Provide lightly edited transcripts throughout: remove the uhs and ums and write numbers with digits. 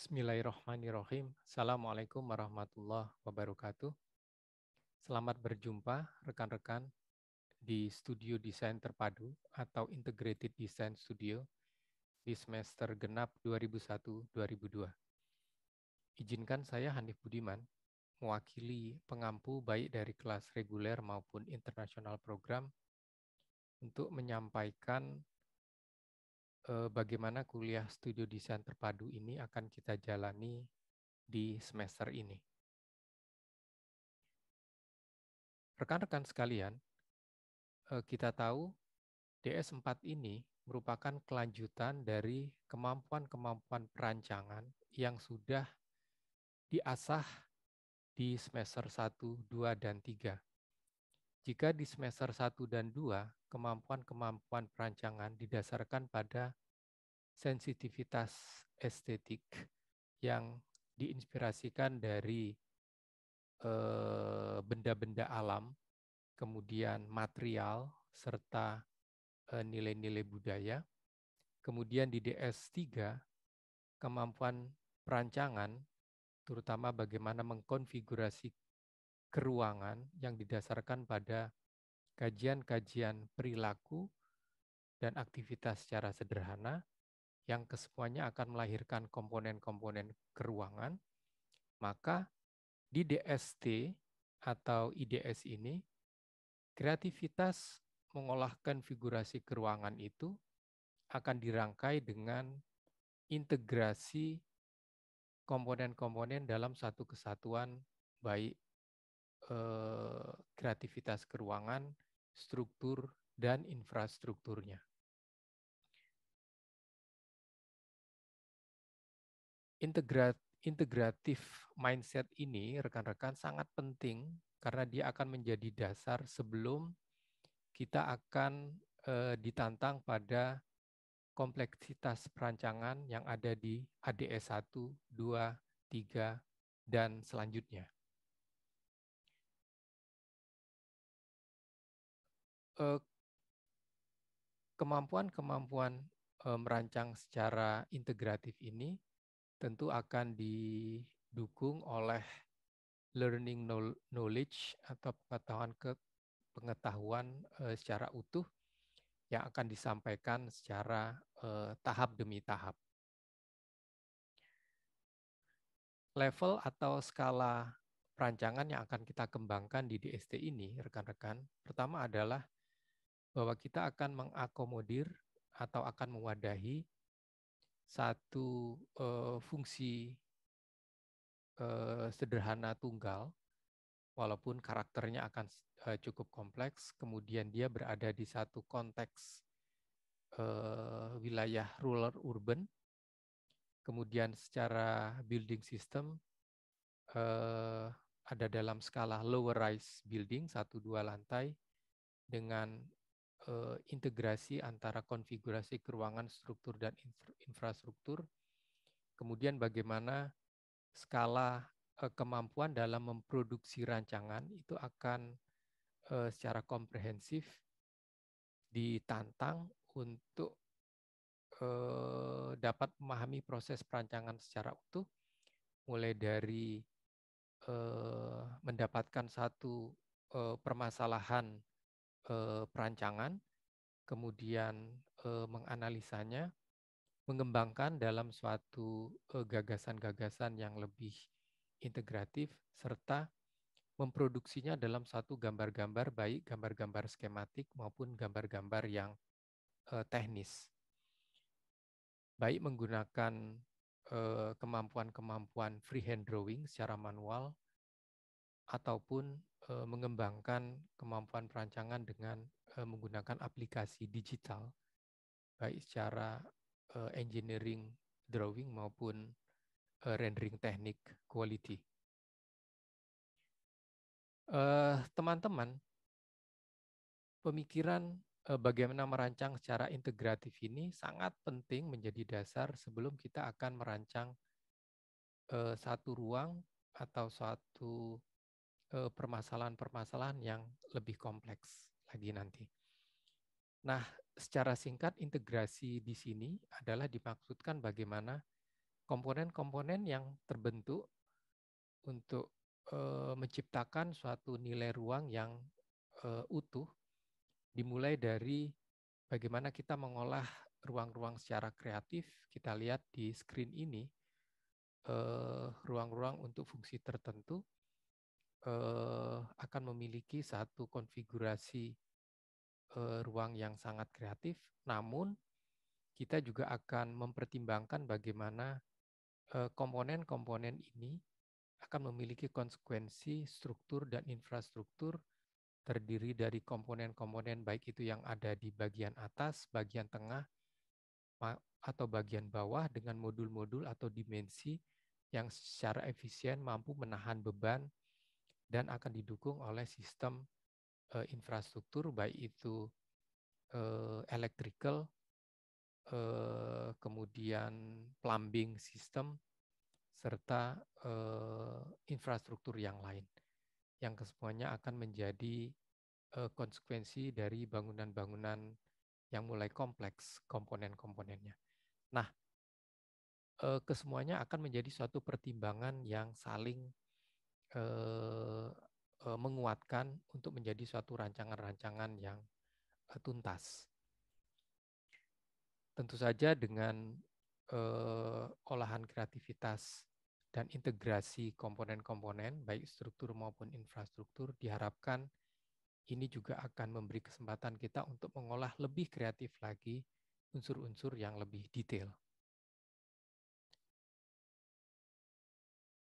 Bismillahirrahmanirrahim. Assalamualaikum warahmatullahi wabarakatuh. Selamat berjumpa rekan-rekan di Studio Desain Terpadu atau Integrated Design Studio di semester genap 2001-2002. Izinkan saya Hanif Budiman mewakili pengampu baik dari kelas reguler maupun internasional program untuk menyampaikan bagaimana kuliah Studio Desain Terpadu ini akan kita jalani di semester ini. Rekan-rekan sekalian, kita tahu DS4 ini merupakan kelanjutan dari kemampuan-kemampuan perancangan yang sudah diasah di semester 1, 2, dan 3. Jika di semester 1 dan 2, kemampuan-kemampuan perancangan didasarkan pada sensitivitas estetik yang diinspirasikan dari benda-benda alam, kemudian material, serta nilai-nilai budaya. Kemudian di DS3, kemampuan perancangan, terutama bagaimana mengkonfigurasi keruangan yang didasarkan pada kajian-kajian perilaku dan aktivitas secara sederhana, yang kesemuanya akan melahirkan komponen-komponen keruangan. Maka di DST atau IDS ini, kreativitas mengolah konfigurasi keruangan itu akan dirangkai dengan integrasi komponen-komponen dalam satu kesatuan, baik kreativitas keruangan, struktur, dan infrastrukturnya. Integratif mindset ini, rekan-rekan, sangat penting karena dia akan menjadi dasar sebelum kita akan ditantang pada kompleksitas perancangan yang ada di ADS 1, 2, 3, dan selanjutnya. Kemampuan-kemampuan merancang secara integratif ini tentu akan didukung oleh learning knowledge atau pengetahuan secara utuh yang akan disampaikan secara tahap demi tahap. Level atau skala perancangan yang akan kita kembangkan di DST ini, rekan-rekan, pertama adalah bahwa kita akan mengakomodir atau akan mewadahi satu fungsi sederhana tunggal, walaupun karakternya akan cukup kompleks, kemudian dia berada di satu konteks wilayah rural urban, kemudian secara building system ada dalam skala lower rise building, 1-2 lantai, dengan integrasi antara konfigurasi keruangan, struktur, dan infrastruktur. Kemudian bagaimana skala kemampuan dalam memproduksi rancangan itu akan secara komprehensif ditantang untuk dapat memahami proses perancangan secara utuh, mulai dari mendapatkan satu permasalahan perancangan, kemudian menganalisanya, mengembangkan dalam suatu gagasan-gagasan yang lebih integratif, serta memproduksinya dalam satu gambar-gambar, baik gambar-gambar skematik maupun gambar-gambar yang teknis. Baik menggunakan kemampuan-kemampuan freehand drawing secara manual, ataupun mengembangkan kemampuan perancangan dengan menggunakan aplikasi digital, baik secara engineering drawing maupun rendering teknik quality. Teman-teman, pemikiran bagaimana merancang secara integratif ini sangat penting menjadi dasar sebelum kita akan merancang satu ruang atau suatu permasalahan-permasalahan yang lebih kompleks lagi nanti. Nah, secara singkat integrasi di sini adalah dimaksudkan bagaimana komponen-komponen yang terbentuk untuk menciptakan suatu nilai ruang yang utuh, dimulai dari bagaimana kita mengolah ruang-ruang secara kreatif. Kita lihat di screen ini, ruang-ruang untuk fungsi tertentu akan memiliki satu konfigurasi ruang yang sangat kreatif, namun kita juga akan mempertimbangkan bagaimana komponen-komponen ini akan memiliki konsekuensi struktur dan infrastruktur terdiri dari komponen-komponen baik itu yang ada di bagian atas, bagian tengah, atau bagian bawah dengan modul-modul atau dimensi yang secara efisien mampu menahan beban dan akan didukung oleh sistem infrastruktur baik itu electrical, kemudian plumbing system, serta infrastruktur yang lain, yang kesemuanya akan menjadi konsekuensi dari bangunan-bangunan yang mulai kompleks komponen-komponennya. Nah, kesemuanya akan menjadi suatu pertimbangan yang saling menguatkan untuk menjadi suatu rancangan-rancangan yang tuntas. Tentu saja dengan olahan kreativitas dan integrasi komponen-komponen, baik struktur maupun infrastruktur, diharapkan ini juga akan memberi kesempatan kita untuk mengolah lebih kreatif lagi unsur-unsur yang lebih detail.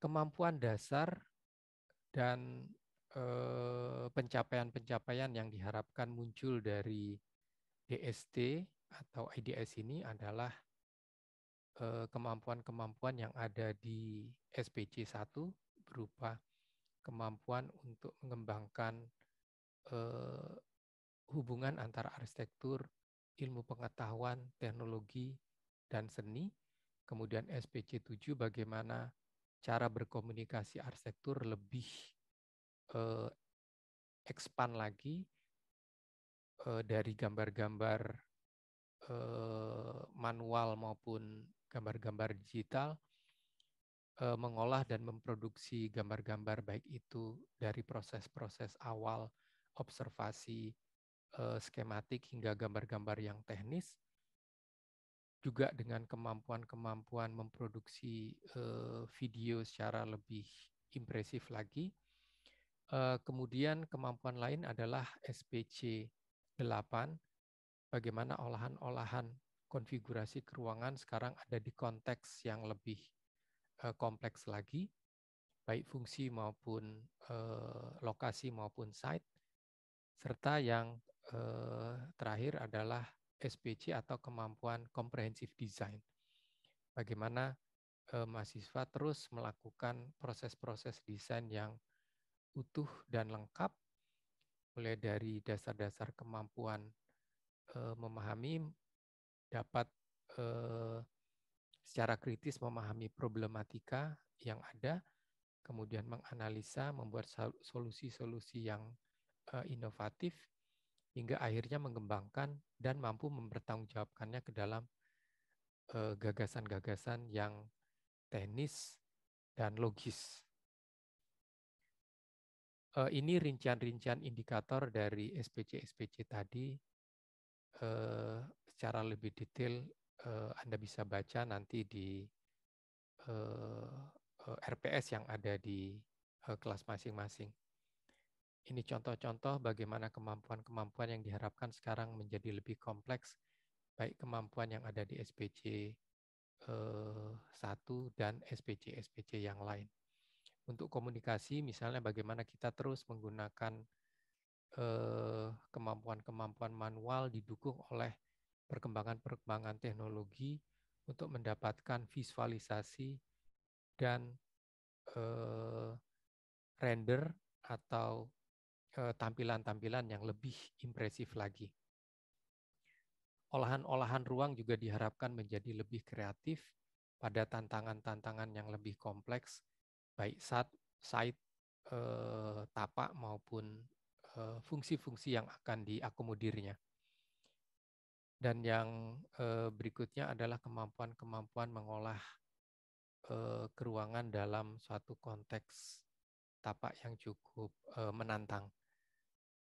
Kemampuan dasar dan pencapaian-pencapaian yang diharapkan muncul dari DST atau IDS ini adalah kemampuan-kemampuan yang ada di SPC 1 berupa kemampuan untuk mengembangkan hubungan antara arsitektur, ilmu pengetahuan, teknologi, dan seni. Kemudian SPC 7 bagaimana cara berkomunikasi arsitektur lebih expand lagi dari gambar-gambar manual maupun gambar-gambar digital, mengolah dan memproduksi gambar-gambar baik itu dari proses-proses awal observasi skematik hingga gambar-gambar yang teknis, juga dengan kemampuan-kemampuan memproduksi video secara lebih impresif lagi. Kemudian kemampuan lain adalah SPC 8, bagaimana olahan-olahan konfigurasi keruangan sekarang ada di konteks yang lebih kompleks lagi, baik fungsi maupun lokasi maupun site, serta yang terakhir adalah SPC atau kemampuan comprehensive design. Bagaimana mahasiswa terus melakukan proses-proses desain yang utuh dan lengkap, mulai dari dasar-dasar kemampuan memahami, dapat secara kritis memahami problematika yang ada, kemudian menganalisa, membuat solusi-solusi yang inovatif, hingga akhirnya mengembangkan dan mampu mempertanggungjawabkannya ke dalam gagasan-gagasan yang teknis dan logis. Ini rincian-rincian indikator dari SPC-SPC tadi. Secara lebih detail Anda bisa baca nanti di RPS yang ada di kelas masing-masing. Ini contoh-contoh bagaimana kemampuan-kemampuan yang diharapkan sekarang menjadi lebih kompleks, baik kemampuan yang ada di SPC 1 dan SPC-SPC yang lain. Untuk komunikasi, misalnya bagaimana kita terus menggunakan kemampuan-kemampuan manual didukung oleh perkembangan-perkembangan teknologi untuk mendapatkan visualisasi dan render atau tampilan-tampilan yang lebih impresif lagi. Olahan-olahan ruang juga diharapkan menjadi lebih kreatif pada tantangan-tantangan yang lebih kompleks, baik site, tapak maupun fungsi-fungsi yang akan diakomodirnya. Dan yang berikutnya adalah kemampuan-kemampuan mengolah keruangan dalam suatu konteks tapak yang cukup menantang.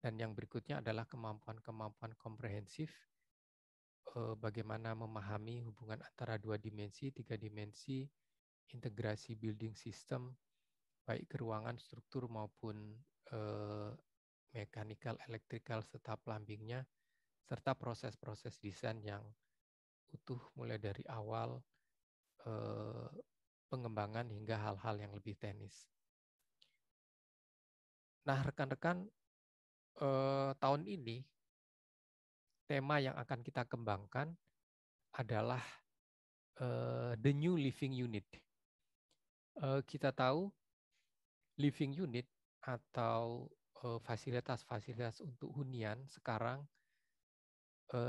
Dan yang berikutnya adalah kemampuan-kemampuan komprehensif, bagaimana memahami hubungan antara 2 dimensi, 3 dimensi, integrasi building system, baik keruangan, struktur maupun mechanical, electrical, serta plumbingnya, serta proses-proses desain yang utuh mulai dari awal pengembangan hingga hal-hal yang lebih teknis. Nah, rekan-rekan, tahun ini tema yang akan kita kembangkan adalah the new living unit. Kita tahu living unit atau fasilitas-fasilitas untuk hunian sekarang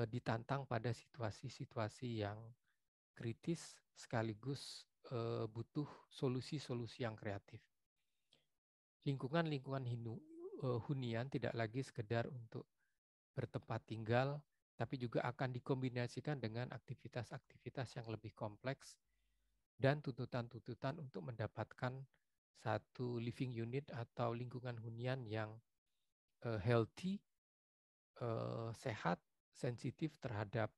ditantang pada situasi-situasi yang kritis sekaligus butuh solusi-solusi yang kreatif. Lingkungan-lingkungan hunian tidak lagi sekedar untuk bertempat tinggal, tapi juga akan dikombinasikan dengan aktivitas-aktivitas yang lebih kompleks dan tuntutan-tuntutan untuk mendapatkan satu living unit atau lingkungan hunian yang healthy, sehat, sensitif terhadap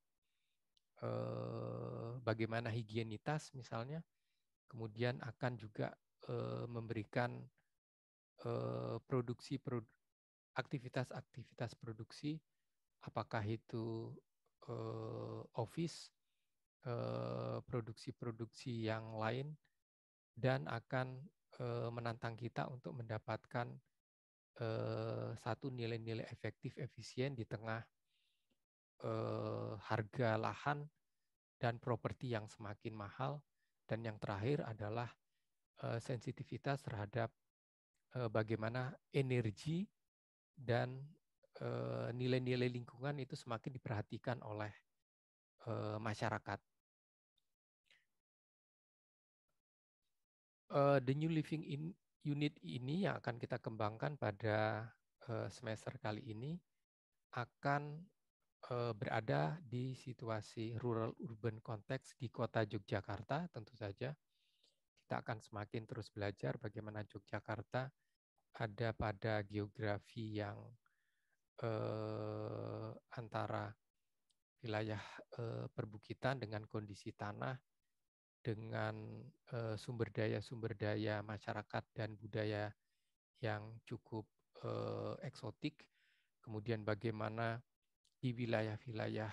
bagaimana higienitas misalnya, kemudian akan juga memberikan aktivitas-aktivitas produksi, apakah itu office, produksi-produksi yang lain, dan akan menantang kita untuk mendapatkan satu nilai-nilai efektif efisien di tengah harga lahan dan properti yang semakin mahal. Dan yang terakhir adalah sensitivitas terhadap bagaimana energi dan nilai-nilai lingkungan itu semakin diperhatikan oleh masyarakat. The New Living Unit ini yang akan kita kembangkan pada semester kali ini akan berada di situasi rural urban konteks di kota Yogyakarta tentu saja. Kita akan semakin terus belajar bagaimana Yogyakarta ada pada geografi yang antara wilayah perbukitan dengan kondisi tanah, dengan sumber daya masyarakat dan budaya yang cukup eksotik. Kemudian bagaimana di wilayah-wilayah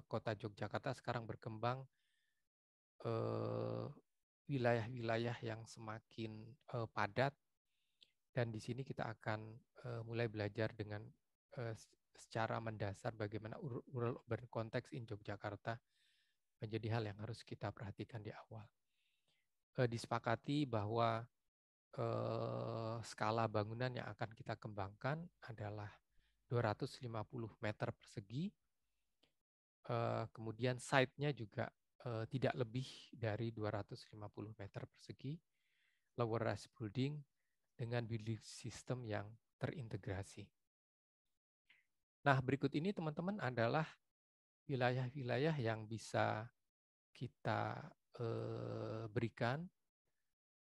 kota Yogyakarta sekarang berkembang wilayah-wilayah yang semakin padat, dan di sini kita akan mulai belajar dengan secara mendasar bagaimana rural urban context in Yogyakarta menjadi hal yang harus kita perhatikan di awal. Disepakati bahwa skala bangunan yang akan kita kembangkan adalah 250 meter persegi, kemudian site-nya juga tidak lebih dari 250 meter persegi, lower rise building dengan building system yang terintegrasi. Nah, berikut ini teman-teman adalah wilayah-wilayah yang bisa kita berikan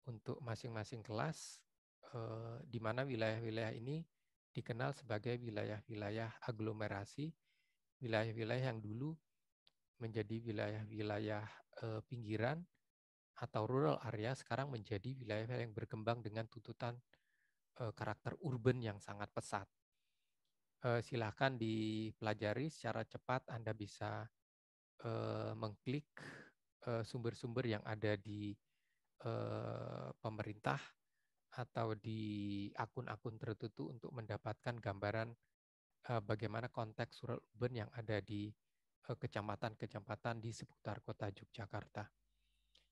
untuk masing-masing kelas, di mana wilayah-wilayah ini dikenal sebagai wilayah-wilayah aglomerasi, wilayah-wilayah yang dulu menjadi wilayah-wilayah pinggiran atau rural area, sekarang menjadi wilayah yang berkembang dengan tuntutan karakter urban yang sangat pesat. Silahkan dipelajari secara cepat, Anda bisa mengklik sumber-sumber yang ada di pemerintah atau di akun-akun tertentu untuk mendapatkan gambaran bagaimana konteks rural urban yang ada di kecamatan-kecamatan di seputar kota Yogyakarta.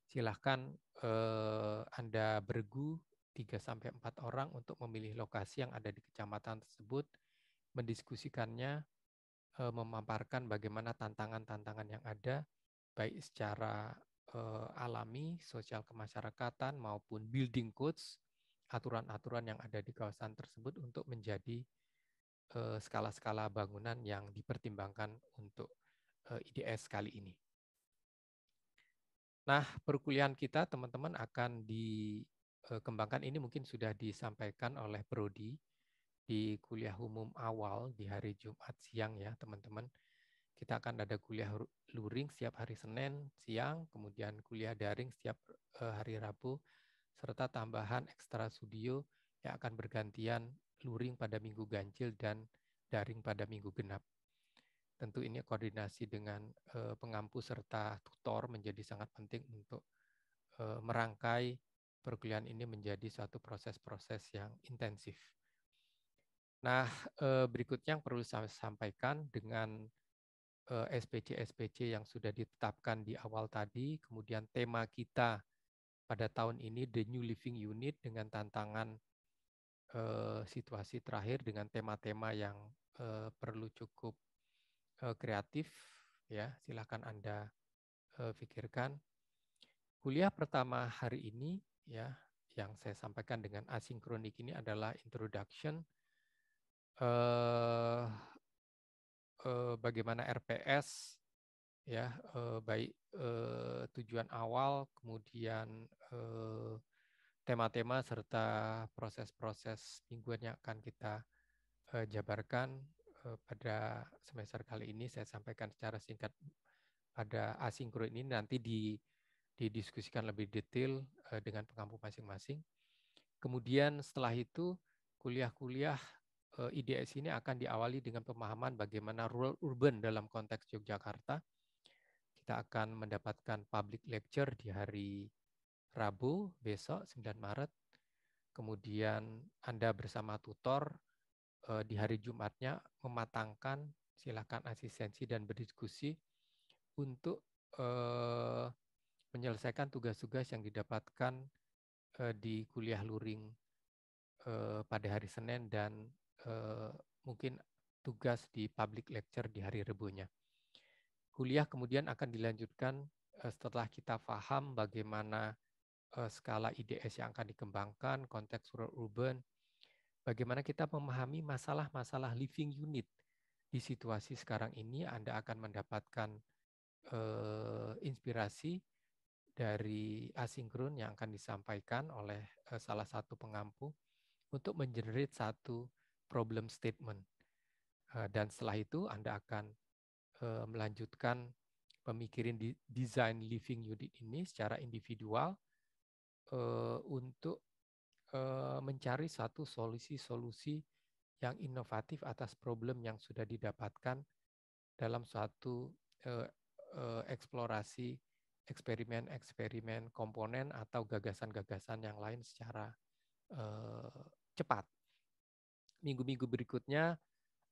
Silahkan Anda bergu 3-4 orang untuk memilih lokasi yang ada di kecamatan tersebut, mendiskusikannya, memaparkan bagaimana tantangan-tantangan yang ada, baik secara alami, sosial kemasyarakatan, maupun building codes, aturan-aturan yang ada di kawasan tersebut untuk menjadi skala-skala bangunan yang dipertimbangkan untuk IDS kali ini. Nah, perkuliahan kita teman-teman akan dikembangkan, ini mungkin sudah disampaikan oleh Prodi di kuliah umum awal di hari Jumat siang ya teman-teman. Kita akan ada kuliah luring setiap hari Senin siang, kemudian kuliah daring setiap hari Rabu, serta tambahan ekstra studio yang akan bergantian luring pada minggu ganjil dan daring pada minggu genap. Tentu ini koordinasi dengan pengampu serta tutor menjadi sangat penting untuk merangkai perkuliahan ini menjadi suatu proses-proses yang intensif. Nah, berikutnya yang perlu saya sampaikan dengan SPC-SPC yang sudah ditetapkan di awal tadi, kemudian tema kita pada tahun ini The New Living Unit dengan tantangan situasi terakhir dengan tema-tema yang perlu cukup kreatif, ya silakan Anda pikirkan. Kuliah pertama hari ini ya yang saya sampaikan dengan asinkronik ini adalah introduction bagaimana RPS ya baik tujuan awal, kemudian tema-tema serta proses-proses mingguan yang akan kita jabarkan pada semester kali ini. Saya sampaikan secara singkat pada asinkron ini, nanti didiskusikan lebih detail dengan pengampu masing-masing. Kemudian setelah itu kuliah-kuliah IDS ini akan diawali dengan pemahaman bagaimana rural urban dalam konteks Yogyakarta. Kita akan mendapatkan public lecture di hari Rabu besok 9 Maret. Kemudian Anda bersama tutor di hari Jumatnya mematangkan, silakan asistensi dan berdiskusi untuk menyelesaikan tugas-tugas yang didapatkan di kuliah luring pada hari Senin dan mungkin tugas di public lecture di hari Rebunya. Kuliah kemudian akan dilanjutkan setelah kita paham bagaimana skala IDS yang akan dikembangkan, konteks rural urban, bagaimana kita memahami masalah-masalah living unit di situasi sekarang ini. Anda akan mendapatkan inspirasi dari asinkron yang akan disampaikan oleh salah satu pengampu untuk mengenerate satu problem statement. Dan setelah itu Anda akan melanjutkan pemikiran desain living unit ini secara individual untuk mencari satu solusi-solusi yang inovatif atas problem yang sudah didapatkan dalam suatu eksplorasi eksperimen-eksperimen komponen atau gagasan-gagasan yang lain secara cepat. Minggu-minggu berikutnya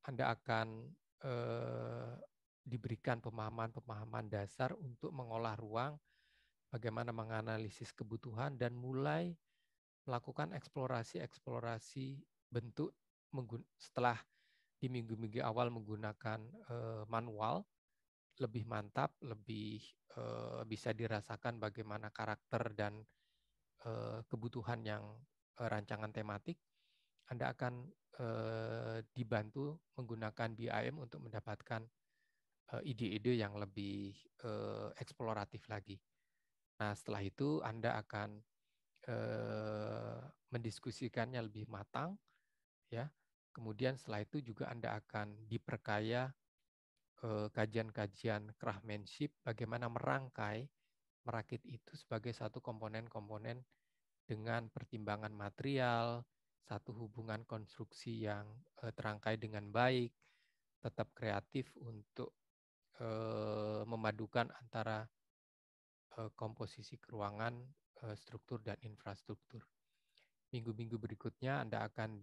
Anda akan diberikan pemahaman-pemahaman dasar untuk mengolah ruang, bagaimana menganalisis kebutuhan, dan mulai melakukan eksplorasi-eksplorasi bentuk setelah di minggu-minggu awal menggunakan manual, lebih mantap, lebih bisa dirasakan bagaimana karakter dan kebutuhan yang rancangan tematik. Anda akan dibantu menggunakan BIM untuk mendapatkan ide-ide yang lebih eksploratif lagi. Nah, setelah itu Anda akan mendiskusikannya lebih matang, ya. Kemudian setelah itu juga Anda akan diperkaya kajian-kajian craftsmanship, bagaimana merangkai, merakit itu sebagai satu komponen-komponen dengan pertimbangan material, satu hubungan konstruksi yang terangkai dengan baik, tetap kreatif untuk memadukan antara komposisi keuangan, struktur, dan infrastruktur. Minggu-minggu berikutnya Anda akan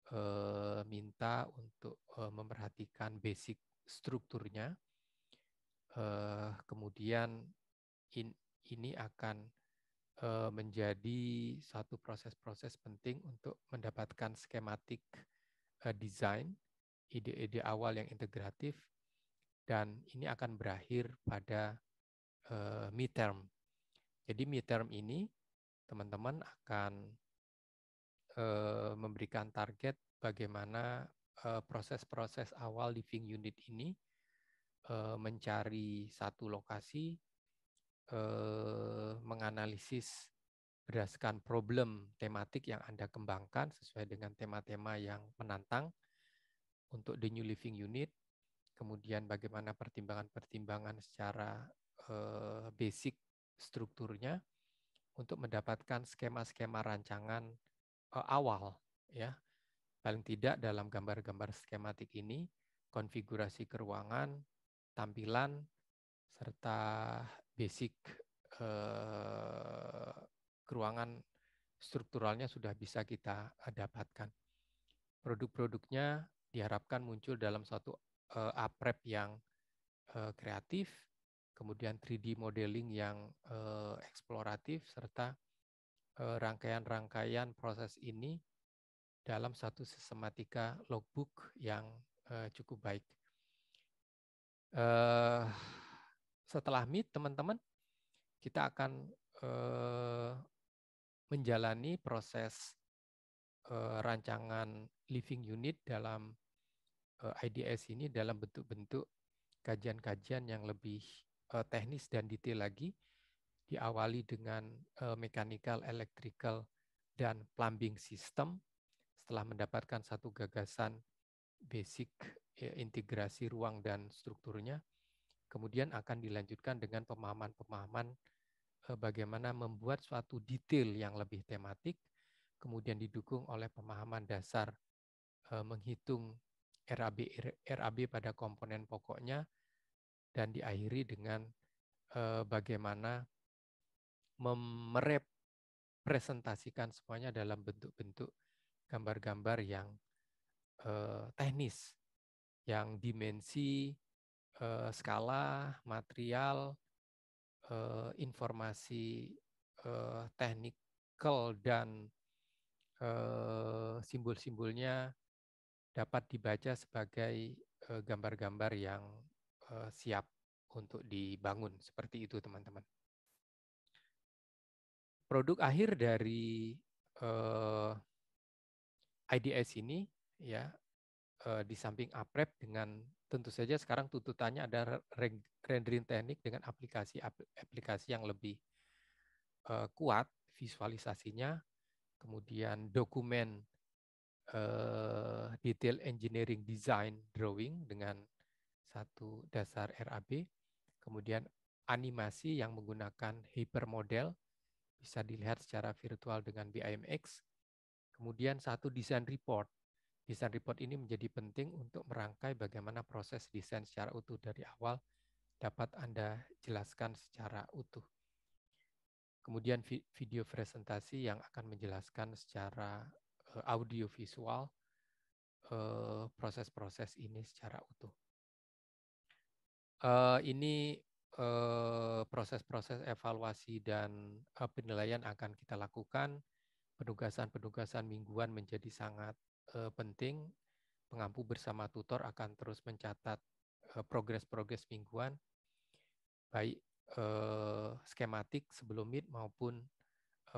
diminta untuk memperhatikan basic strukturnya. Kemudian ini akan menjadi satu proses-proses penting untuk mendapatkan skematik desain, ide-ide awal yang integratif, dan ini akan berakhir pada midterm. Jadi midterm ini teman-teman akan memberikan target bagaimana proses-proses awal living unit ini mencari satu lokasi, menganalisis berdasarkan problem tematik yang Anda kembangkan sesuai dengan tema-tema yang menantang untuk the new living unit, kemudian bagaimana pertimbangan-pertimbangan secara basic strukturnya untuk mendapatkan skema-skema rancangan awal, ya. Paling tidak dalam gambar-gambar skematik ini, konfigurasi keruangan, tampilan, serta basic keruangan strukturalnya sudah bisa kita dapatkan. Produk-produknya diharapkan muncul dalam suatu aprep yang kreatif, kemudian 3D modeling yang eksploratif, serta rangkaian-rangkaian proses ini dalam satu sistematika logbook yang cukup baik. Setelah meet, teman-teman, kita akan menjalani proses rancangan living unit dalam IDS ini dalam bentuk-bentuk kajian-kajian yang lebih teknis dan detail lagi, diawali dengan mechanical, electrical, dan plumbing system. Setelah mendapatkan satu gagasan basic integrasi ruang dan strukturnya, kemudian akan dilanjutkan dengan pemahaman-pemahaman bagaimana membuat suatu detail yang lebih tematik, kemudian didukung oleh pemahaman dasar menghitung RAB pada komponen pokoknya, dan diakhiri dengan bagaimana merepresentasikan semuanya dalam bentuk-bentuk gambar-gambar yang teknis, yang dimensi, skala, material, informasi technical dan simbol-simbolnya dapat dibaca sebagai gambar-gambar yang siap untuk dibangun. Seperti itu, teman-teman. Produk akhir dari IDS ini, ya, di samping aprep dengan tentu saja sekarang tuntutannya ada rendering teknik dengan aplikasi yang lebih kuat visualisasinya, kemudian dokumen detail engineering design drawing dengan satu dasar RAB, kemudian animasi yang menggunakan hypermodel, bisa dilihat secara virtual dengan BIMX, kemudian satu desain report. Desain report ini menjadi penting untuk merangkai bagaimana proses desain secara utuh dari awal dapat Anda jelaskan secara utuh. Kemudian video presentasi yang akan menjelaskan secara audio visual proses-proses ini secara utuh. Ini proses-proses evaluasi dan penilaian akan kita lakukan. Penugasan-penugasan mingguan menjadi sangat penting. Pengampu bersama tutor akan terus mencatat progres-progres mingguan, baik skematik sebelum meet maupun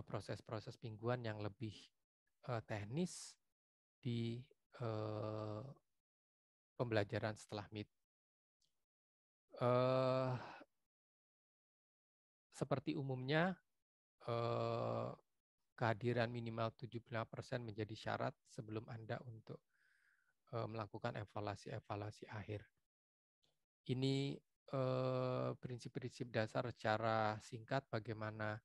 proses-proses mingguan yang lebih teknis di pembelajaran setelah meet. Seperti umumnya, kehadiran minimal 75% menjadi syarat sebelum Anda untuk melakukan evaluasi-evaluasi akhir. Ini prinsip-prinsip dasar secara singkat bagaimana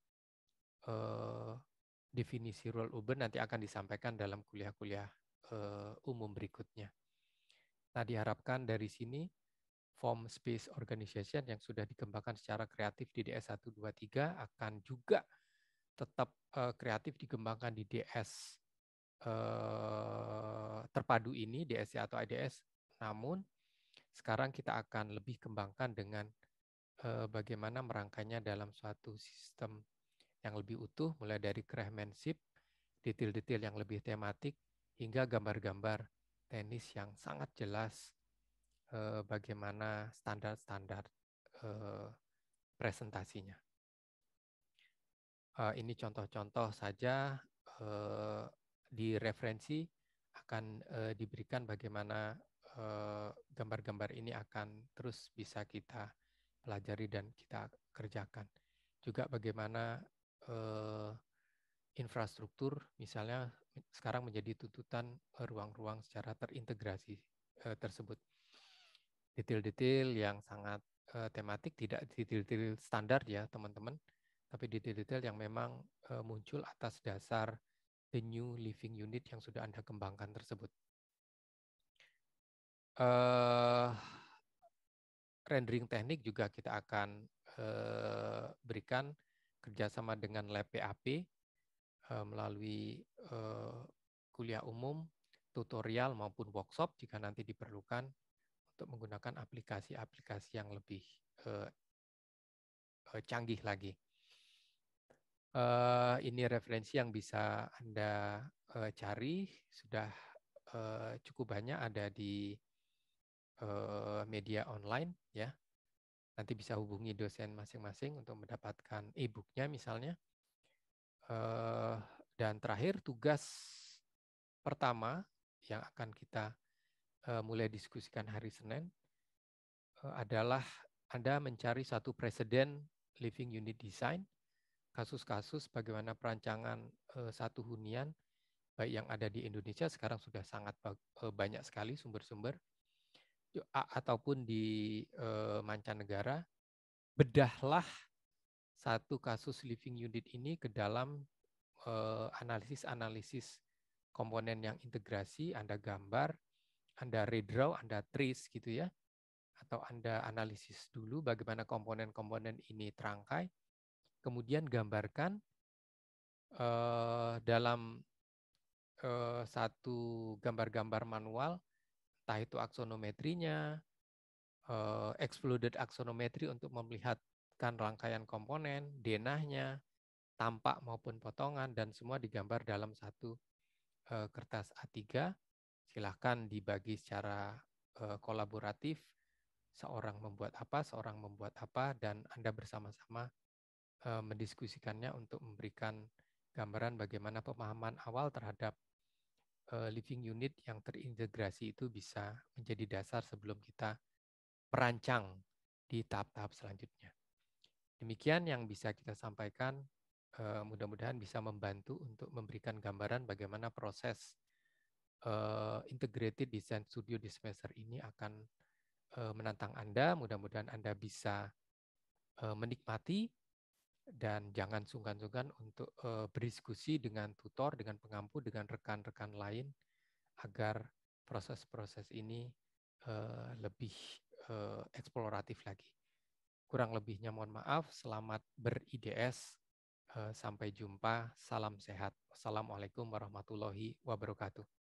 definisi role urban nanti akan disampaikan dalam kuliah-kuliah umum berikutnya. Nah, diharapkan dari sini form space organization yang sudah dikembangkan secara kreatif di DS123 akan juga tetap kreatif dikembangkan di DS terpadu ini, DSC atau IDS. Namun sekarang kita akan lebih kembangkan dengan bagaimana merangkainya dalam suatu sistem yang lebih utuh, mulai dari craftsmanship, detail-detail yang lebih tematik, hingga gambar-gambar tenis yang sangat jelas bagaimana standar-standar presentasinya. Ini contoh-contoh saja, di referensi akan diberikan bagaimana gambar-gambar ini akan terus bisa kita pelajari dan kita kerjakan. juga bagaimana infrastruktur misalnya sekarang menjadi tuntutan ruang-ruang secara terintegrasi tersebut. Detail-detail yang sangat tematik, tidak detail-detail standar ya teman-teman, tapi detail-detail yang memang muncul atas dasar the new living unit yang sudah Anda kembangkan tersebut. Rendering teknik juga kita akan berikan kerjasama dengan Lab PAP melalui kuliah umum, tutorial maupun workshop jika nanti diperlukan untuk menggunakan aplikasi-aplikasi yang lebih canggih lagi. Ini referensi yang bisa Anda cari, sudah cukup banyak ada di media online ya. Nanti bisa hubungi dosen masing-masing untuk mendapatkan e-booknya misalnya. Dan terakhir tugas pertama yang akan kita mulai diskusikan hari Senin adalah Anda mencari satu presiden living unit design, kasus-kasus bagaimana perancangan satu hunian, baik yang ada di Indonesia sekarang sudah sangat banyak sekali sumber-sumber, ataupun di mancanegara, bedahlah satu kasus living unit ini ke dalam analisis-analisis komponen yang integrasi, Anda gambar, Anda redraw, Anda trace gitu ya, atau Anda analisis dulu bagaimana komponen-komponen ini terangkai, kemudian gambarkan dalam satu gambar-gambar manual, entah itu aksonometrinya, exploded aksonometri untuk melihatkan rangkaian komponen, denahnya, tampak maupun potongan, dan semua digambar dalam satu kertas A3. Silahkan dibagi secara kolaboratif, seorang membuat apa, dan Anda bersama-sama mendiskusikannya untuk memberikan gambaran bagaimana pemahaman awal terhadap living unit yang terintegrasi itu bisa menjadi dasar sebelum kita merancang di tahap-tahap selanjutnya. Demikian yang bisa kita sampaikan, mudah-mudahan bisa membantu untuk memberikan gambaran bagaimana proses Integrated Design Studio di semester ini akan menantang Anda. Mudah-mudahan Anda bisa menikmati dan jangan sungkan-sungkan untuk berdiskusi dengan tutor, dengan pengampu, dengan rekan-rekan lain agar proses-proses ini lebih eksploratif lagi. Kurang lebihnya mohon maaf, selamat ber-IDS, sampai jumpa, salam sehat. Wassalamualaikum warahmatullahi wabarakatuh.